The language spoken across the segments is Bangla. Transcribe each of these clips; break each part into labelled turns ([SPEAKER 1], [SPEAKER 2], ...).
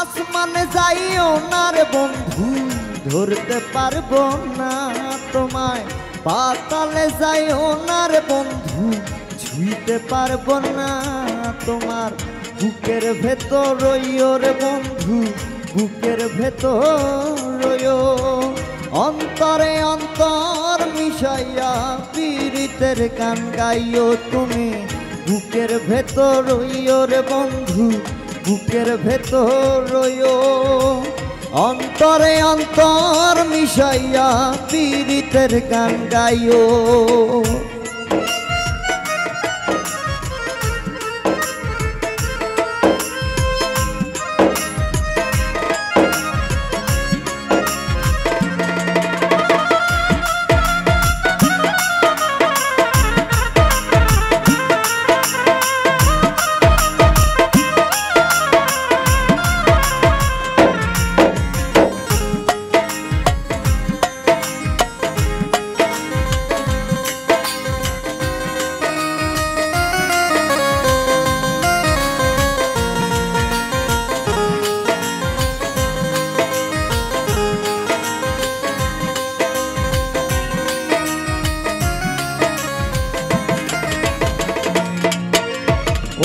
[SPEAKER 1] আসমানে যাইও না রে বন্ধু, ধরতে পারবো না তোমায়। পাতালে যাইও না রে বন্ধু, ছুঁইতে পারবো না তোমার। বুকের ভেতর রইও রে বন্ধু, বুকের ভেতর রইও। অন্তরে অন্তর মিশাইয়া পীড়িতের গান গাইও তুমি। বুকের ভেতর রইও রে বন্ধু, বুকের ভেতর রইও। অন্তরে অন্তর মিশাইয়া পীড়িতের গান গাইও।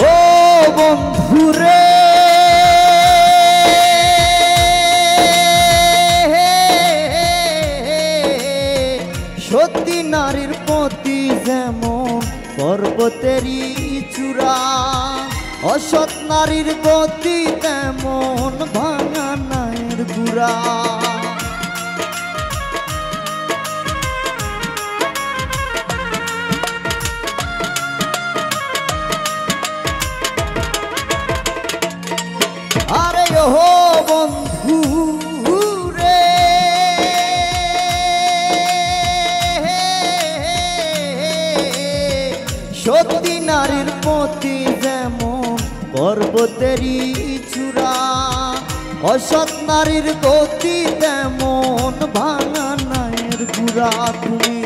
[SPEAKER 1] ও বন্ধুরে সতী নারীর প্রতি যেমন পর্বতেরই চূড়া, অসৎ নারীর গতি তেমন ভাঙা নায়ের গুড়া। আরে ও বন্ধু রে সতী নারীর প্রতি যেমন পর্বতেরই চূড়া, অসৎ নারীর গতি তেমন ভাঙা নায়ের গুড়া। তুমি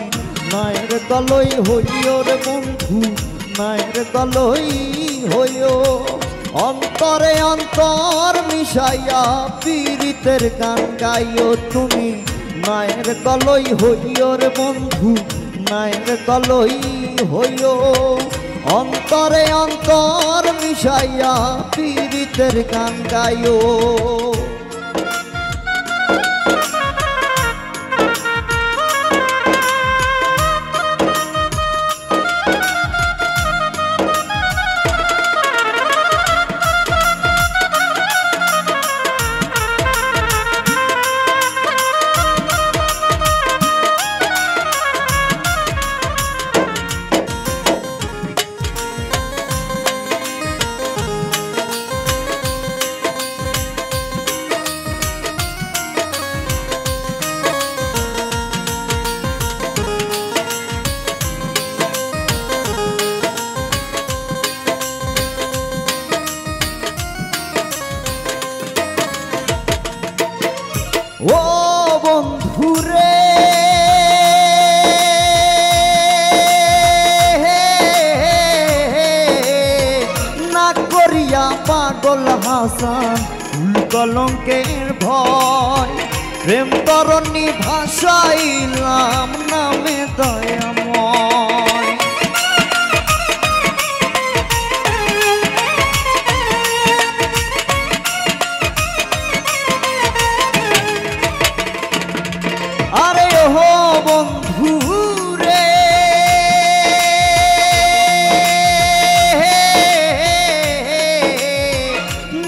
[SPEAKER 1] নায়ের দলই হইও রে বন্ধু, নায়ের দলই হইও। অন্তরে অন্তর মিশাইয়া পীড়িতের গান গাইও তুমি। নায়ের দলই হইও রে বন্ধু, নায়ের দলই হইও। অন্তরে অন্তর মিশাইয়া পীড়িতের গান গাইও। ও বন্ধুরে না করিয়া পাগল হাসান ফুল কলঙ্কের ভয়। প্রেম তরণী ভাসাইলাম নামে দয়াময়। আরে ও বন্ধু রে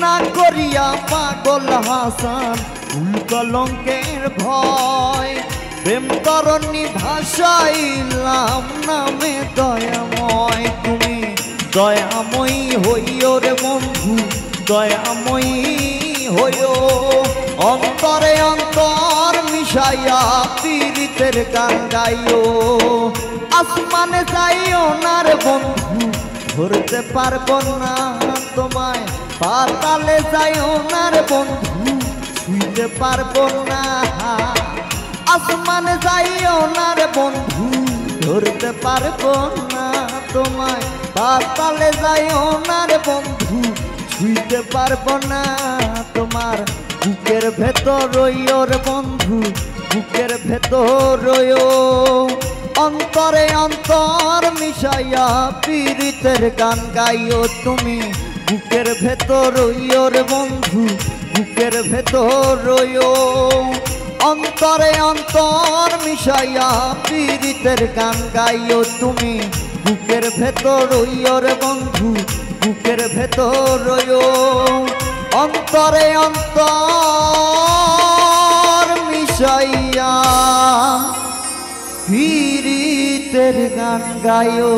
[SPEAKER 1] না করিয়া পাগল হাসান ফুল কলঙ্কের ভয়। প্রেম তরণী ভাসাইলাম নামে দয়াময়। তুমি দয়াময়ী হইও রে বন্ধু, দয়াময়ী হইও। অন্তরে অন্তর মিশাইয়া পীড়িতের গান গাইও। আসমানে যাইও না রে বন্ধু, ধরতে পারবো না তোমায়। পাতালে যাইও না রে বন্ধু, ছুঁইতে পারবো না। আসমানে যাইও না রে বন্ধু, ধরতে পারবো না তোমায়। পাতালে যাইও না রে বন্ধু, ছুঁইতে পারবো না তোমার। বুকের ভেতর রইও রে বন্ধু বুকের ভেতর রইও অন্তরে অন্তর মিশাইয়া পীড়িতের গান গাইও তুমি বুকের ভেতর রইও রে বন্ধু বুকের ভেতর রইও অন্তরে অন্তর মিশাইয়া পীড়িতের গান গাইও তুমি বুকের ভেতর রইও রে বন্ধু বুকের ভেতর রইও অন্তরে অন্তর মিশাইয়া পীড়িতের গান গাইও।